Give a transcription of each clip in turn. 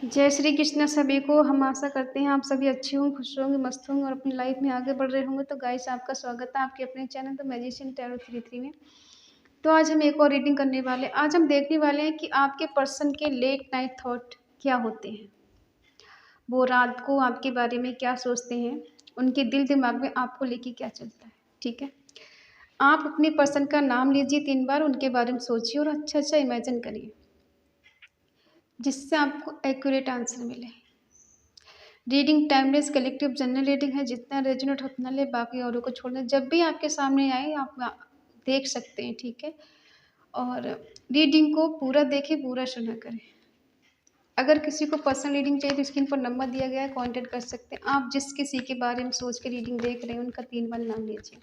जय श्री कृष्ण सभी को। हम आशा करते हैं आप सभी अच्छे होंगे, खुश होंगे, मस्त होंगे और अपनी लाइफ में आगे बढ़ रहे होंगे। तो गाइस, आपका स्वागत है आपके अपने चैनल द मैजिशियन टैरो 33 में। तो आज हम एक और रीडिंग करने वाले हैं। आज हम देखने वाले हैं कि आपके पर्सन के लेट नाइट थॉट क्या होते हैं। वो रात को आपके बारे में क्या सोचते हैं, उनके दिल दिमाग में आपको लेके क्या चलता है। ठीक है, आप अपने पर्सन का नाम लीजिए 3 बार, उनके बारे में सोचिए और अच्छा अच्छा इमेजिन करिए, जिससे आपको एक्यूरेट आंसर मिले। Reading timeless collective general reading है। जितना रेजोनेट उतना ले, बाकी औरों को छोड़ना। जब भी आपके सामने आए आप देख सकते हैं। ठीक है, और रीडिंग को पूरा देखें, पूरा सुना करें। अगर किसी को पर्सनल रीडिंग चाहिए तो स्क्रीन पर नंबर दिया गया है, कांटेक्ट कर सकते हैं। आप जिस किसी के बारे में सोच के रीडिंग देख रहे हैं उनका 3 बार नाम लीजिए।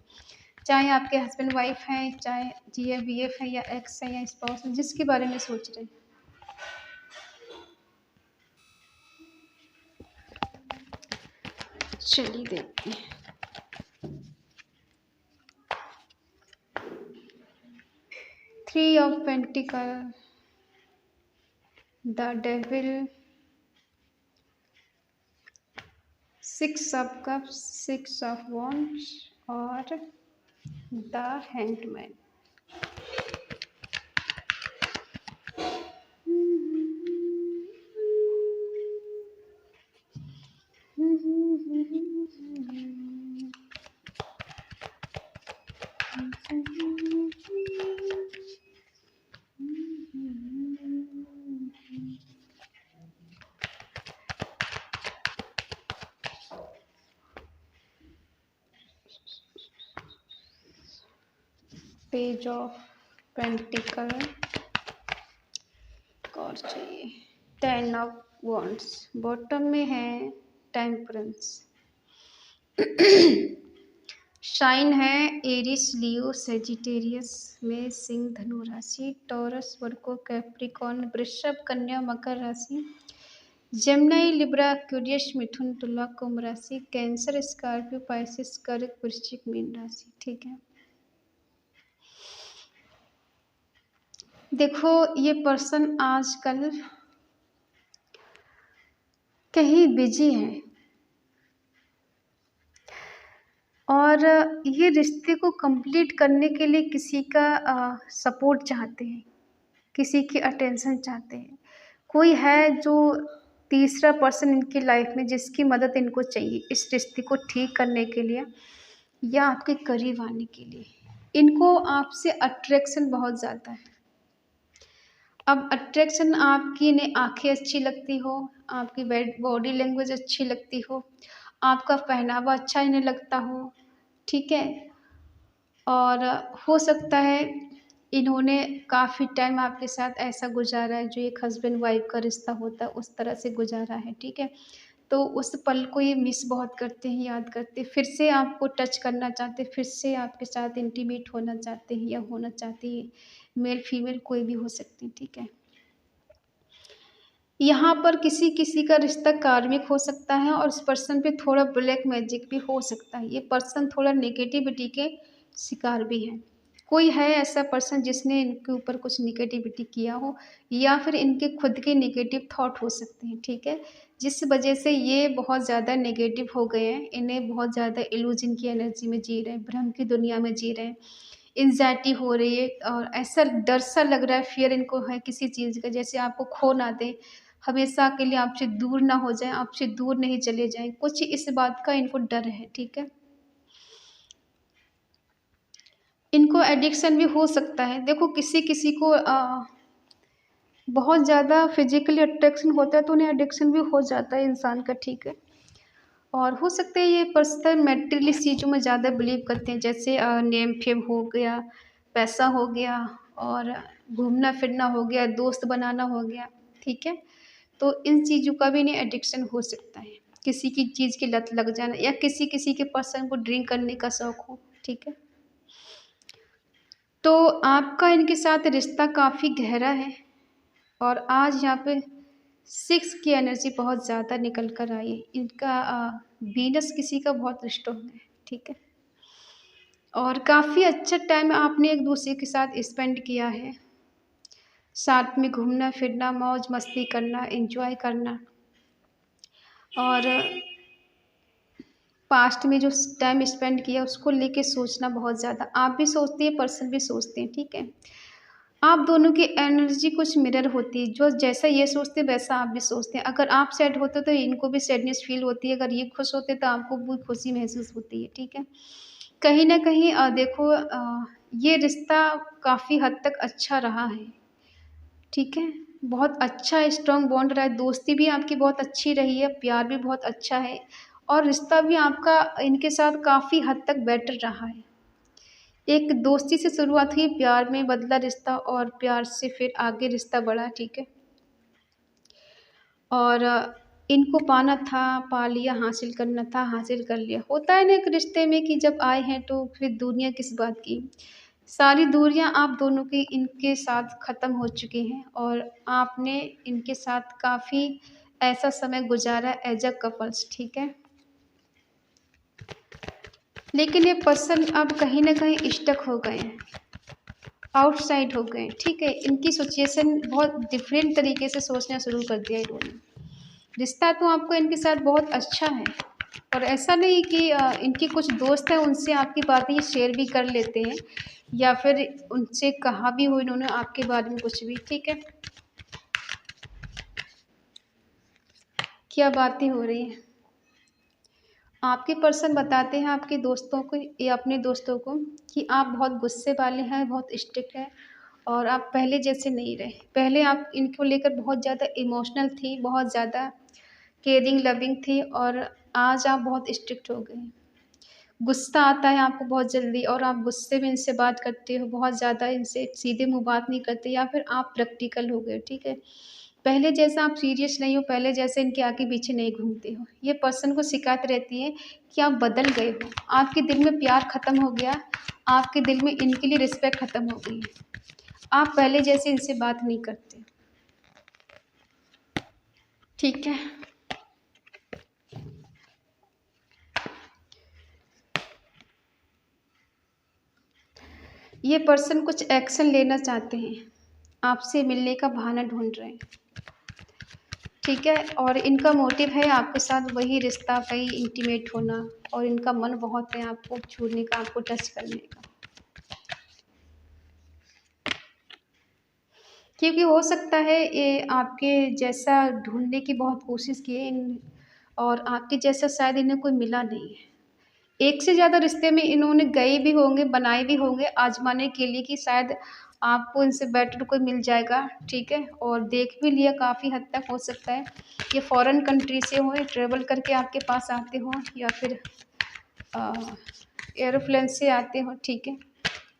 चाहे आपके हस्बैंड वाइफ हैं, चाहे GF BF है, या एक्स है, या स्पाउस है, जिसके बारे में सोच रहे हैं। चलिए देखते हैं। Three of pentacle, the devil, 6 of cups, 6 of wands और the hangman. Page of pentacle और चाहिए 10 ऑफ वॉन्ड्स। बॉटम में है टेम्परेंस। शाइन है एरिस, लियो, सेजिटेरियस में, सिंह, धनु राशि, टॉरस, वर्गो, कैप्रिकॉर्न, वृषभ, कन्या, मकर राशि, जेमिनी, लिब्रा, एक्वेरियस, मिथुन, तुला, कुंभ राशि, कैंसर, स्कॉर्पियो, पाइसेस, कर्क, वृश्चिक, मीन राशि। ठीक है, देखो ये पर्सन आजकल कहीं बिजी है और ये रिश्ते को कंप्लीट करने के लिए किसी का सपोर्ट चाहते हैं, किसी की अटेंशन चाहते हैं। कोई है जो तीसरा पर्सन इनकी लाइफ में, जिसकी मदद इनको चाहिए इस रिश्ते को ठीक करने के लिए या आपके करीब आने के लिए। इनको आपसे अट्रैक्शन बहुत ज़्यादा है। अब अट्रैक्शन आपकी, इन्हें आंखें अच्छी लगती हो, आपकी बॉडी लैंग्वेज अच्छी लगती हो, आपका पहनावा अच्छा इन्हें लगता हो। ठीक है, और हो सकता है इन्होंने काफ़ी टाइम आपके साथ ऐसा गुजारा है जो एक हस्बैंड वाइफ का रिश्ता होता है उस तरह से गुजारा है। ठीक है, तो उस पल को ये मिस बहुत करते हैं, याद करते हैं, फिर से आपको टच करना चाहते हैं, फिर से आपके साथ इंटीमेट होना चाहते हैं या होना चाहती है। मेल फीमेल कोई भी हो सकती है। ठीक है, यहाँ पर किसी किसी का रिश्ता कार्मिक हो सकता है और उस पर्सन पे थोड़ा ब्लैक मैजिक भी हो सकता है। ये पर्सन थोड़ा नेगेटिविटी के शिकार भी है। कोई है ऐसा पर्सन जिसने इनके ऊपर कुछ नेगेटिविटी किया हो, या फिर इनके खुद के नेगेटिव थॉट हो सकते हैं। ठीक है, जिस वजह से ये बहुत ज़्यादा नेगेटिव हो गए हैं। इन्हें बहुत ज़्यादा इल्यूजन की एनर्जी में जी रहे हैं, भ्रम की दुनिया में जी रहे हैं। एंजाइटी हो रही है और ऐसा डर सा लग रहा है, फियर इनको है किसी चीज़ का, जैसे आपको खो ना दे, हमेशा के लिए आपसे दूर ना हो जाए, आपसे दूर नहीं चले जाएं। कुछ इस बात का इनको डर है। ठीक है, इनको एडिक्शन भी हो सकता है। देखो किसी किसी को बहुत ज़्यादा फिजिकली अट्रैक्शन होता है तो उन्हें एडिक्शन भी हो जाता है इंसान का। ठीक है, और हो सकता है ये पर्सन मेटेरियलिस्ट चीज़ों में ज़्यादा बिलीव करते हैं, जैसे नेम फेम हो गया, पैसा हो गया, और घूमना फिरना हो गया, दोस्त बनाना हो गया। ठीक है, तो इन चीज़ों का भी इन्हें एडिक्शन हो सकता है। किसी की चीज़ की लत लग जाना, या किसी किसी के पर्सन को ड्रिंक करने का शौक हो। ठीक है, तो आपका इनके साथ रिश्ता काफ़ी गहरा है और आज यहाँ पे 6 की एनर्जी बहुत ज़्यादा निकल कर आई है। इनका वीनस किसी का बहुत स्ट्रॉन्ग है। ठीक है, और काफ़ी अच्छा टाइम आपने एक दूसरे के साथ स्पेंड किया है, साथ में घूमना फिरना, मौज मस्ती करना, एंजॉय करना। और पास्ट में जो टाइम स्पेंड किया उसको लेके सोचना बहुत ज़्यादा। आप भी सोचती हैं, पर्सन भी सोचते हैं, ठीक है। आप दोनों की एनर्जी कुछ मिरर होती है, जो जैसा ये सोचते हैं वैसा आप भी सोचते हैं। अगर आप सैड होते हो तो इनको भी सैडनेस फील होती है, अगर ये खुश होते तो आपको भी खुशी महसूस होती है, ठीक है। कहीं न कहीं देखो, ये रिश्ता काफ़ी हद तक अच्छा रहा है, ठीक है। बहुत अच्छा स्ट्रॉन्ग बॉन्ड रहा है, दोस्ती भी आपकी बहुत अच्छी रही है, प्यार भी बहुत अच्छा है और रिश्ता भी आपका इनके साथ काफ़ी हद तक बेटर रहा है। एक दोस्ती से शुरुआत हुई, प्यार में बदला रिश्ता और प्यार से फिर आगे रिश्ता बढ़ा, ठीक है। और इनको पाना था, पा लिया, हासिल करना था, हासिल कर लिया। होता है ना एक रिश्ते में कि जब आए हैं तो फिर दूरियाँ किस बात की। सारी दूरियाँ आप दोनों की इनके साथ ख़त्म हो चुकी हैं और आपने इनके साथ काफ़ी ऐसा समय गुज़ारा एज़ अ कपल्स, ठीक है। लेकिन ये पर्सन अब कहीं न कहीं स्टक हो गए हैं। आउटसाइड हो गए, ठीक है। इनकी सिचुएशन बहुत डिफरेंट तरीके से सोचना शुरू कर दिया इन्होंने। रिश्ता तो आपको इनके साथ बहुत अच्छा है और ऐसा नहीं कि इनके कुछ दोस्त हैं उनसे आपकी बातें ये शेयर भी कर लेते हैं या फिर उनसे कहा भी हो इन्होंने आपके बारे में कुछ भी, ठीक है। क्या बातें हो रही हैं। आपके पर्सन बताते हैं आपके दोस्तों को या अपने दोस्तों को कि आप बहुत गुस्से वाले हैं, बहुत स्ट्रिक्ट हैं और आप पहले जैसे नहीं रहे। पहले आप इनको लेकर बहुत ज़्यादा इमोशनल थी, बहुत ज़्यादा केयरिंग, लविंग थी और आज आप बहुत स्ट्रिक्ट हो गए हैं। गुस्सा आता है आपको बहुत जल्दी और आप गुस्से में इनसे बात करते हो, बहुत ज़्यादा इनसे सीधे मुँह बात नहीं करते या फिर आप प्रैक्टिकल हो गए, ठीक है। पहले जैसा आप सीरियस नहीं हो, पहले जैसे इनके आगे पीछे नहीं घूमते हो। ये पर्सन को शिकायत रहती है कि आप बदल गए हो, आपके दिल में प्यार ख़त्म हो गया, आपके दिल में इनके लिए रिस्पेक्ट ख़त्म हो गई है। आप पहले जैसे इनसे बात नहीं करते, ठीक है। ये पर्सन कुछ एक्शन लेना चाहते हैं, आपसे मिलने का बहाना ढूँढ रहे हैं, ठीक है। और इनका मोटिव है आपके साथ वही रिश्ता, वही इंटीमेट होना और इनका मन बहुत है आपको छूने का, आपको टच करने का। क्योंकि हो सकता है ये आपके जैसा ढूँढने की बहुत कोशिश किए इन और आपके जैसा शायद इन्हें कोई मिला नहीं है। एक से ज़्यादा रिश्ते में इन्होंने गए भी होंगे, बनाए भी होंगे आज़माने के लिए कि शायद आपको इनसे बेटर कोई मिल जाएगा, ठीक है? और देख भी लिया काफ़ी हद तक हो सकता है। ये फ़ॉरेन कंट्री से हों, ये ट्रैवल करके आपके पास आते हों या फिर अ, एरोप्लेन से आते हों, ठीक है?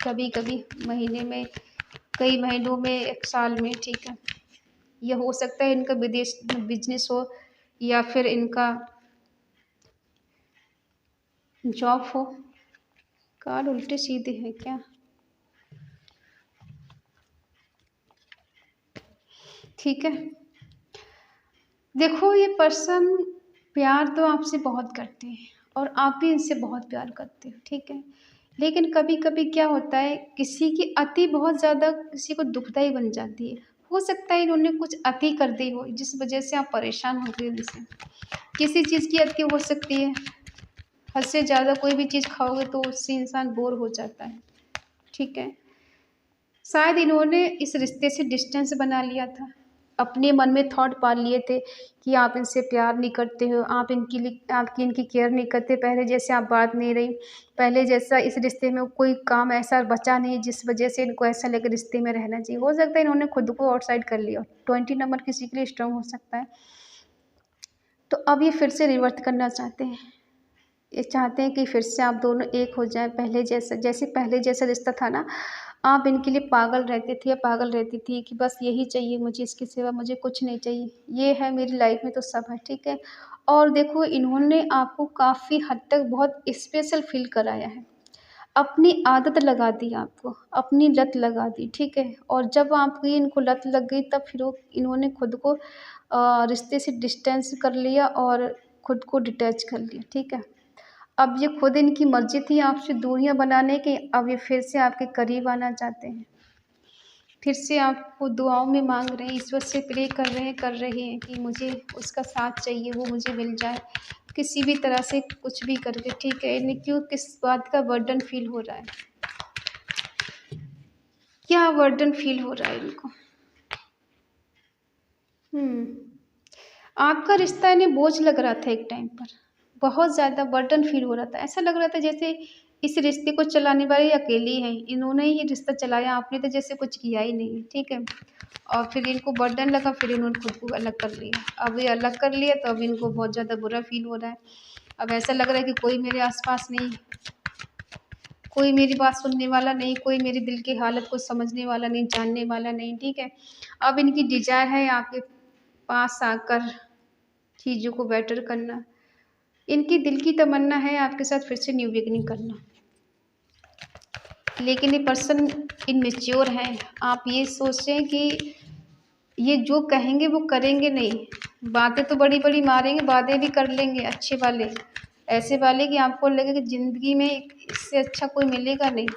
कभी-कभी महीने में, कई महीनों में, 1 साल में, ठीक है? ये हो सकता है इनका विदेश में बिज़नेस हो या फिर इनका जॉब हो। कार्ड उल्टे-सीधे हैं क्या? ठीक है। देखो ये पर्सन प्यार तो आपसे बहुत करते हैं और आप भी इनसे बहुत प्यार करते हो, ठीक है। लेकिन कभी-कभी क्या होता है किसी की अति बहुत ज़्यादा किसी को दुखदाई बन जाती है। हो सकता है इन्होंने कुछ अति कर दी हो जिस वज़ह से आप परेशान हो गए उनसे। किसी चीज़ की अति हो सकती है, हद से ज़्यादा कोई भी चीज़ खाओगे तो उससे इंसान बोर हो जाता है, ठीक है। शायद इन्होंने इस रिश्ते से डिस्टेंस बना लिया था। अपने मन में थॉट पाल लिए थे कि आप इनसे प्यार नहीं करते हो, आप आपकी इनकी केयर नहीं करते, पहले जैसे आप बात नहीं रही, पहले जैसा इस रिश्ते में कोई काम ऐसा बचा नहीं जिस वजह से इनको ऐसा लगे रिश्ते में रहना चाहिए। हो सकता है इन्होंने खुद को आउटसाइड कर लिया। 20 नंबर किसी के लिए स्ट्रॉन्ग हो सकता है। तो अब ये फिर से रिवर्ट करना चाहते हैं। ये चाहते हैं कि फिर से आप दोनों एक हो जाएँ पहले जैसा, जैसे पहले जैसा रिश्ता था ना, आप इनके लिए पागल रहते थे या पागल रहती थी कि बस यही चाहिए मुझे, इसके सिवा मुझे कुछ नहीं चाहिए। ये है मेरी लाइफ़ में तो सब है, ठीक है? और देखो इन्होंने आपको काफ़ी हद तक बहुत स्पेशल फ़ील कराया है। अपनी आदत लगा दी आपको, अपनी लत लगा दी, ठीक है? और जब आपकी इनको लत लग गई तब फिर वो इन्होंने खुद को रिश्ते से डिस्टेंस कर लिया और खुद को डिटैच कर लिया, ठीक है? अब ये खुद इनकी मर्ज़ी थी आपसे दूरियाँ बनाने की, अब ये फिर से आपके करीब आना चाहते हैं। फिर से आपको दुआओं में मांग रहे हैं, ईश्वर से प्रे कर रहे हैं कि मुझे उसका साथ चाहिए, वो मुझे मिल जाए किसी भी तरह से, कुछ भी करके, ठीक है। इन्हें क्यों, किस बात का बर्डन फील हो रहा है, क्या बर्डन फील हो रहा है इनको? आपका रिश्ता इन्हें बोझ लग रहा था एक टाइम पर, बहुत ज़्यादा बर्डन फील हो रहा था। ऐसा लग रहा था जैसे इस रिश्ते को चलाने वाली अकेली हैं, इन्होंने ही रिश्ता चलाया, आपने तो जैसे कुछ किया ही नहीं है, ठीक है। और फिर इनको बर्डन लगा, फिर इन्होंने खुद को अलग कर लिया। अब ये अलग कर लिया तो अब इनको बहुत ज़्यादा बुरा फील हो रहा है। अब ऐसा लग रहा है कि कोई मेरे आस-पास नहीं, कोई मेरी बात सुनने वाला नहीं, कोई मेरे दिल की हालत को समझने वाला नहीं, जानने वाला नहीं, ठीक है। अब इनकी डिज़ायर है आपके पास आकर चीज़ों को बेटर करना। इनकी दिल की तमन्ना है आपके साथ फिर से न्यू बिगिनिंग करना। लेकिन ये पर्सन इमैच्योर हैं। आप ये सोच रहे हैं कि ये जो कहेंगे वो करेंगे नहीं। बातें तो बड़ी-बड़ी मारेंगे, वादे भी कर लेंगे अच्छे वाले, ऐसे वाले कि आपको लगे कि ज़िंदगी में इससे अच्छा कोई मिलेगा नहीं।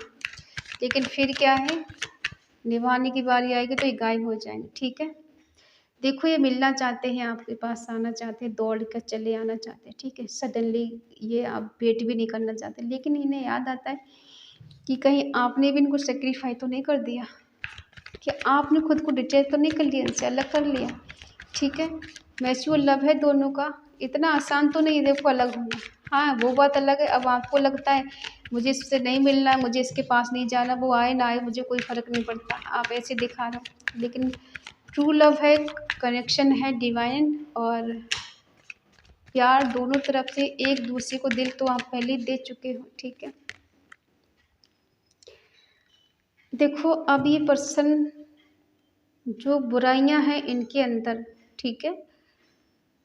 लेकिन फिर क्या है, निभाने की बारी आएगी तो ये गायब हो जाएँगे, ठीक है। देखो ये मिलना चाहते हैं, आपके पास आना चाहते हैं, दौड़ कर चले आना चाहते हैं, ठीक है। सडनली ये आप वेट भी नहीं करना चाहते, लेकिन इन्हें याद आता है कि कहीं आपने भी इनको सैक्रिफाई तो नहीं कर दिया, कि आपने खुद को डिटैच तो नहीं कर लिया, इनसे अलग कर लिया, ठीक है। म्यूचुअल लव है दोनों का, इतना आसान तो नहीं है देखो अलग होना। हाँ, वो बात अलग है, अब आपको लगता है मुझे इससे नहीं मिलना है, मुझे इसके पास नहीं जाना, वो आए ना आए मुझे कोई फ़र्क नहीं पड़ता, आप ऐसे दिखा रहे हो। लेकिन ट्रू लव है, कनेक्शन है डिवाइन, और प्यार दोनों तरफ से, एक दूसरे को दिल तो आप पहले ही दे चुके हो, ठीक है। देखो अब ये पर्सन, जो बुराइयां हैं इनके अंदर, ठीक है,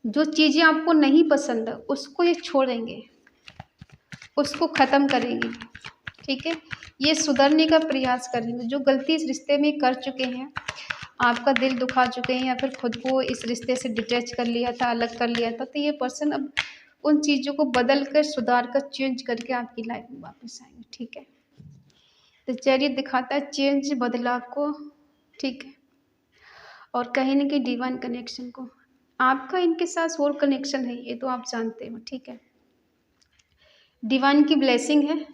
जो चीज़ें आपको नहीं पसंद है उसको ये छोड़ेंगे, उसको ख़त्म करेंगे, ठीक है। ये सुधरने का प्रयास करेंगे, जो गलती इस रिश्ते में कर चुके हैं, आपका दिल दुखा चुके हैं या फिर खुद को इस रिश्ते से डिटैच कर लिया था, अलग कर लिया था, तो ये पर्सन अब उन चीज़ों को बदल कर, सुधार कर, चेंज करके आपकी लाइफ में वापस आएंगे, ठीक है। तो चलिए दिखाता है चेंज, बदलाव को, ठीक है। और कहीं न कहीं डिवाइन कनेक्शन को, आपका इनके साथ सोल कनेक्शन है, ये तो आप जानते हो, ठीक है। डिवाइन की ब्लेसिंग है,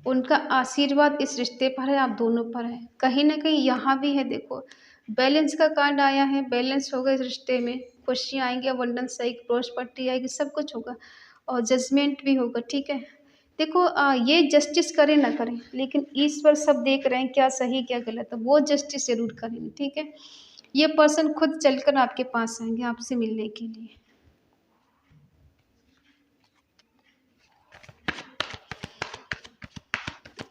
उनका आशीर्वाद इस रिश्ते पर है, आप दोनों पर है। कहीं न कहीं यहाँ भी है, देखो बैलेंस का कार्ड आया है, बैलेंस होगा इस रिश्ते में, खुशियाँ आएँगी, अबंडेंस आएगी, प्रॉस्पेरिटी आएगी, सब कुछ होगा और जजमेंट भी होगा, ठीक है। देखो ये जस्टिस करें ना करें, लेकिन ईश्वर सब देख रहे हैं, क्या सही क्या गलत है, वो जस्टिस ज़रूर करेंगे, ठीक है। ये पर्सन खुद चलकर आपके पास आएँगे आपसे मिलने के लिए।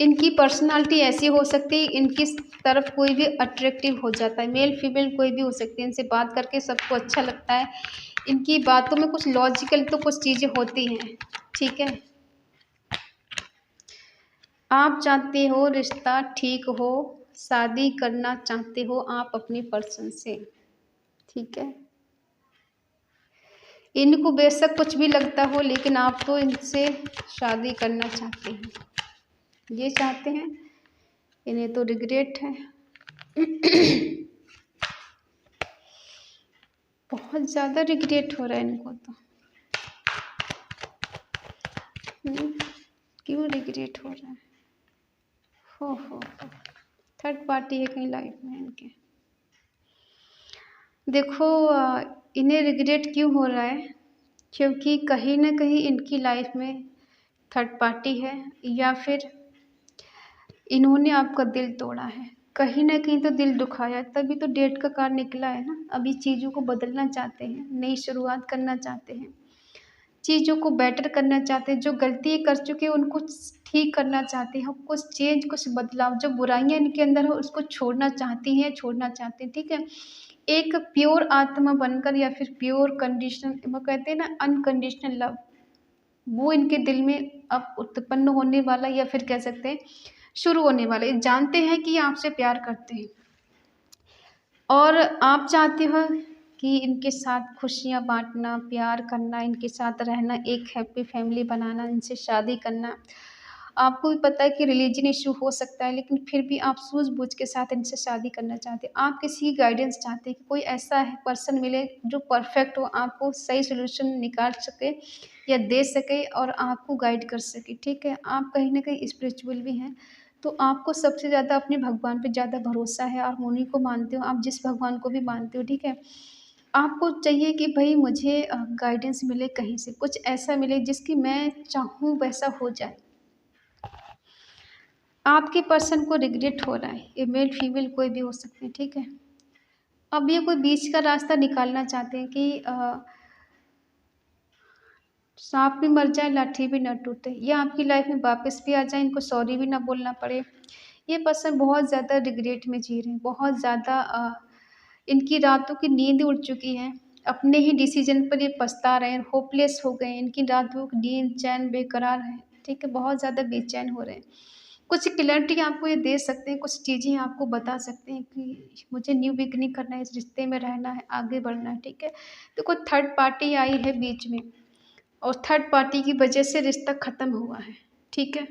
इनकी पर्सनालिटी ऐसी हो सकती है, इनकी तरफ कोई भी अट्रैक्टिव हो जाता है, मेल फीमेल कोई भी हो सकती है, इनसे बात करके सबको अच्छा लगता है। इनकी बातों में कुछ लॉजिकल तो कुछ चीज़ें होती हैं, ठीक है। आप चाहते हो रिश्ता ठीक हो, शादी करना चाहते हो आप अपने पर्सन से, ठीक है। इनको बेशक कुछ भी लगता हो, लेकिन आप तो इनसे शादी करना चाहते हैं, ये चाहते हैं, इन्हें तो रिग्रेट है। बहुत ज़्यादा रिग्रेट हो रहा है इनको तो। क्यों रिग्रेट हो रहा है? हो थर्ड पार्टी है कहीं लाइफ में इनके। देखो इन्हें रिग्रेट क्यों हो रहा है, क्योंकि कहीं ना कहीं इनकी लाइफ में थर्ड पार्टी है, या फिर इन्होंने आपका दिल तोड़ा है, कहीं न कहीं तो दिल दुखाया, तभी तो डेट का कार्ड निकला है ना। अभी चीज़ों को बदलना चाहते हैं, नई शुरुआत करना चाहते हैं, चीज़ों को बेटर करना चाहते हैं, जो गलतियाँ कर चुके हैं उनको ठीक करना चाहते हैं, कुछ चेंज, कुछ बदलाव, जो बुराइयाँ इनके अंदर हो उसको छोड़ना चाहती हैं, छोड़ना चाहते हैं, ठीक है। एक प्योर आत्मा बनकर, या फिर प्योर कंडीशनल, वो कहते हैं ना अनकंडीशनल लव, वो इनके दिल में अब उत्पन्न होने वाला, या फिर कह सकते हैं शुरू होने वाला है। जानते हैं कि ये आपसे प्यार करते हैं और आप चाहते हो कि इनके साथ खुशियाँ बाँटना, प्यार करना, इनके साथ रहना, एक हैप्पी फैमिली बनाना, इनसे शादी करना। आपको भी पता है कि रिलीजन इश्यू हो सकता है, लेकिन फिर भी आप सूझबूझ के साथ इनसे शादी करना चाहते हैं। आप किसी की गाइडेंस चाहते हैं कि कोई ऐसा है पर्सन मिले जो परफेक्ट हो, आपको सही सॉल्यूशन निकाल सके या दे सके और आपको गाइड कर सके, ठीक है? आप कहीं न कहीं स्पिरिचुअल भी हैं, तो आपको सबसे ज़्यादा अपने भगवान पे ज़्यादा भरोसा है, आप उन्हीं को मानते हो, आप जिस भगवान को भी मानते हो, ठीक है? आपको चाहिए कि भई मुझे गाइडेंस मिले कहीं से, कुछ ऐसा मिले जिसकी मैं चाहूँ वैसा हो जाए। आपके पर्सन को रिग्रेट हो रहा है, ये मेल फीमेल कोई भी हो सकते हैं, ठीक है? अब ये कोई बीच का रास्ता निकालना चाहते हैं कि साँप भी मर जाए, लाठी भी ना टूटे। ये आपकी लाइफ़ में वापस भी आ जाएँ, इनको सॉरी भी ना बोलना पड़े। ये पर्सन बहुत ज़्यादा रिग्रेट में जी रहे हैं, बहुत ज़्यादा इनकी रातों की नींद उड़ चुकी है। अपने ही डिसीज़न पर ये पछता रहे हैं, होपलेस हो गए हैं, इनकी रातों की नींद, चैन बेकरार है, ठीक है? बहुत ज़्यादा बेचैन हो रहे हैं। कुछ क्लैरिटी आपको ये दे सकते हैं, कुछ चीज़ें आपको बता सकते हैं कि मुझे न्यू बिगिनिंग करना है, इस रिश्ते में रहना है, आगे बढ़ना है, ठीक है? देखो थर्ड पार्टी आई है बीच में और थर्ड पार्टी की वजह से रिश्ता ख़त्म हुआ है, ठीक है?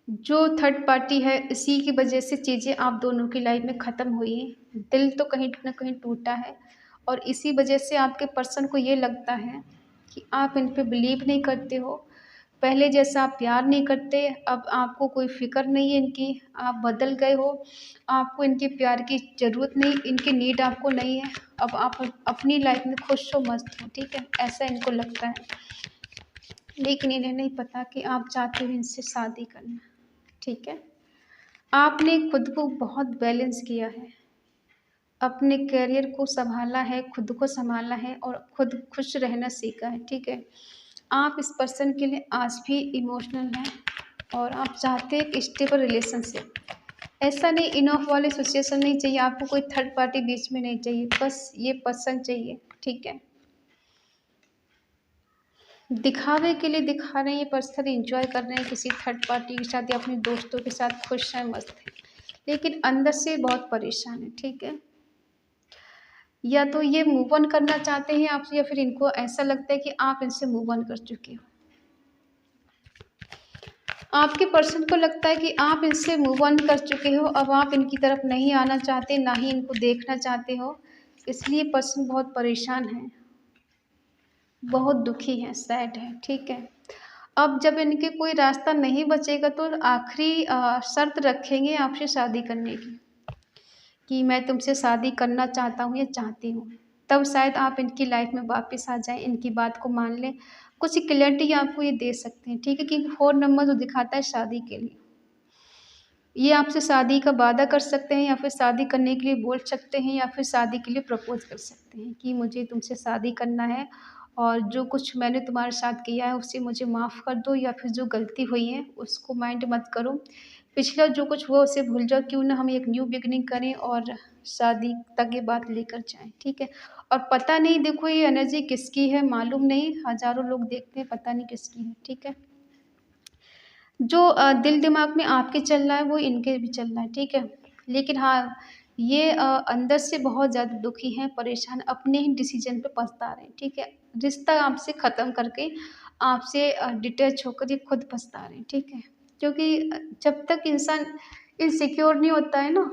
जो थर्ड पार्टी है इसी की वजह से चीज़ें आप दोनों की लाइफ में ख़त्म हुई हैं। दिल तो कहीं न कहीं टूटा है और इसी वजह से आपके पर्सन को ये लगता है कि आप इन पे बिलीव नहीं करते हो। पहले जैसा आप प्यार नहीं करते, अब आपको कोई फ़िक्र नहीं है इनकी, आप बदल गए हो। आपको इनके प्यार की ज़रूरत नहीं, इनकी नीड आपको नहीं है। अब आप अपनी लाइफ में खुश हो, मस्त हो, ठीक है? ऐसा इनको लगता है। लेकिन इन्हें नहीं पता कि आप चाहते हो इनसे शादी करना, ठीक है? आपने खुद को बहुत बैलेंस किया है, अपने करियर को सँभाला है, खुद को सँभाला है और खुद खुश रहना सीखा है, ठीक है? आप इस पर्सन के लिए आज भी इमोशनल हैं और आप चाहते हैं एक स्टेबल रिलेशनशिप। ऐसा नहीं इन ऑफ वाली सिचुएशन नहीं चाहिए, आपको कोई थर्ड पार्टी बीच में नहीं चाहिए, बस ये पर्सन चाहिए, ठीक है? दिखावे के लिए दिखा रहे हैं, ये पर्सन एन्जॉय कर रहे हैं किसी थर्ड पार्टी के साथ या अपने दोस्तों के साथ खुश हैं, मस्त हैं। लेकिन अंदर से बहुत परेशान हैं, ठीक है? या तो ये मूव ऑन करना चाहते हैं आपसे या फिर इनको ऐसा लगता है कि आप इनसे मूव ऑन कर चुके हो। आपके पर्सन को लगता है कि आप इनसे मूव ऑन कर चुके हो, अब आप इनकी तरफ नहीं आना चाहते, ना ही इनको देखना चाहते हो। इसलिए पर्सन बहुत परेशान है, बहुत दुखी है, सैड है, ठीक है? अब जब इनके कोई रास्ता नहीं बचेगा तो आखिरी शर्त रखेंगे आपसे शादी करने की, कि मैं तुमसे शादी करना चाहता हूँ या चाहती हूँ। तब शायद आप इनकी लाइफ में वापस आ जाएँ, इनकी बात को मान लें। कुछ क्लैरिटी आपको ये दे सकते हैं, ठीक है? क्योंकि 4 नंबर जो दिखाता है शादी के लिए। ये आपसे शादी का वादा कर सकते हैं या फिर शादी करने के लिए बोल सकते हैं या फिर शादी के लिए प्रपोज़ कर सकते हैं कि मुझे तुमसे शादी करना है और जो कुछ मैंने तुम्हारे साथ किया है उसे मुझे माफ़ कर दो या फिर जो गलती हुई है उसको माइंड मत करो। पिछला जो कुछ हुआ उसे भूल जाओ, क्यों ना हम एक न्यू बिगिनिंग करें और शादी तक ये बात लेकर जाएँ, ठीक है? और पता नहीं देखो ये एनर्जी किसकी है मालूम नहीं, हज़ारों लोग देखते हैं पता नहीं किसकी है, ठीक है? जो दिल दिमाग में आपके चल रहा है वो इनके भी चल रहा है, ठीक है? लेकिन हाँ, ये अंदर से बहुत ज़्यादा दुखी हैं, परेशान अपने ही डिसीज़न पे पछता रहे हैं, ठीक है? रिश्ता आपसे ख़त्म करके आपसे डिटैच होकर ये खुद पछता रहे हैं, ठीक है? क्योंकि जब तक इंसान इनसिक्योर नहीं होता है ना,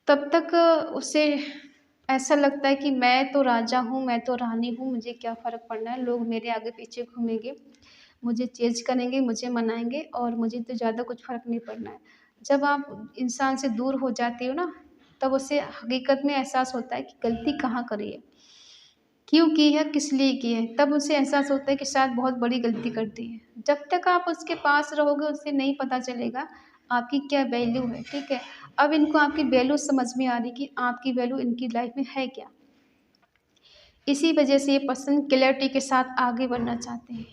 तब तक उसे ऐसा लगता है कि मैं तो राजा हूँ, मैं तो रानी हूँ, मुझे क्या फ़र्क पड़ना है, लोग मेरे आगे-पीछे घूमेंगे, मुझे चेज़ करेंगे, मुझे मनाएँगे और मुझे तो ज़्यादा कुछ फ़र्क नहीं पड़ना है। जब आप इंसान से दूर हो जाते हो ना, तब उसे हकीकत में एहसास होता है कि गलती कहाँ करी है, क्यों की है, किस लिए की है, तब उसे एहसास होता है कि शायद बहुत बड़ी गलती कर दी है। जब तक आप उसके पास रहोगे, उसे नहीं पता चलेगा आपकी क्या वैल्यू है, ठीक है? अब इनको आपकी वैल्यू समझ में आ रही कि आपकी वैल्यू इनकी लाइफ में है क्या। इसी वजह से ये पर्सन क्लैरिटी के साथ आगे बढ़ना चाहते हैं।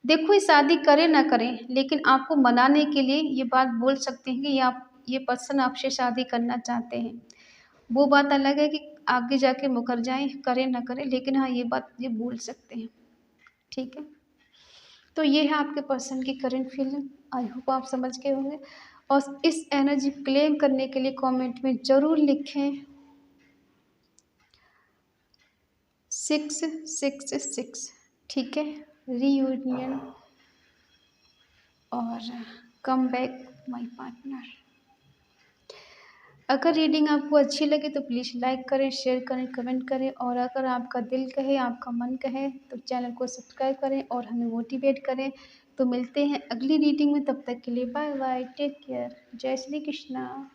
देखो ये शादी करें ना करें, लेकिन आपको मनाने के लिए ये बात बोल सकते हैं कि ये पर्सन आपसे शादी करना चाहते हैं। वो बात अलग है कि आगे जाके मुकर जाएँ, करें ना करें, लेकिन हाँ, ये बात ये बोल सकते हैं, ठीक है? तो ये है आपके पर्सन की करंट फीलिंग। आई होप आप समझ गए होंगे और इस एनर्जी क्लेम करने के लिए कमेंट में ज़रूर लिखें 666, ठीक है? रीयूनियन और कम बैक माई पार्टनर। अगर रीडिंग आपको अच्छी लगे तो प्लीज़ लाइक करें, शेयर करें, कमेंट करें, और अगर आपका दिल कहे, आपका मन कहे तो चैनल को सब्सक्राइब करें और हमें मोटिवेट करें। तो मिलते हैं अगली रीडिंग में, तब तक के लिए बाय बाय, टेक केयर, जय श्री कृष्णा।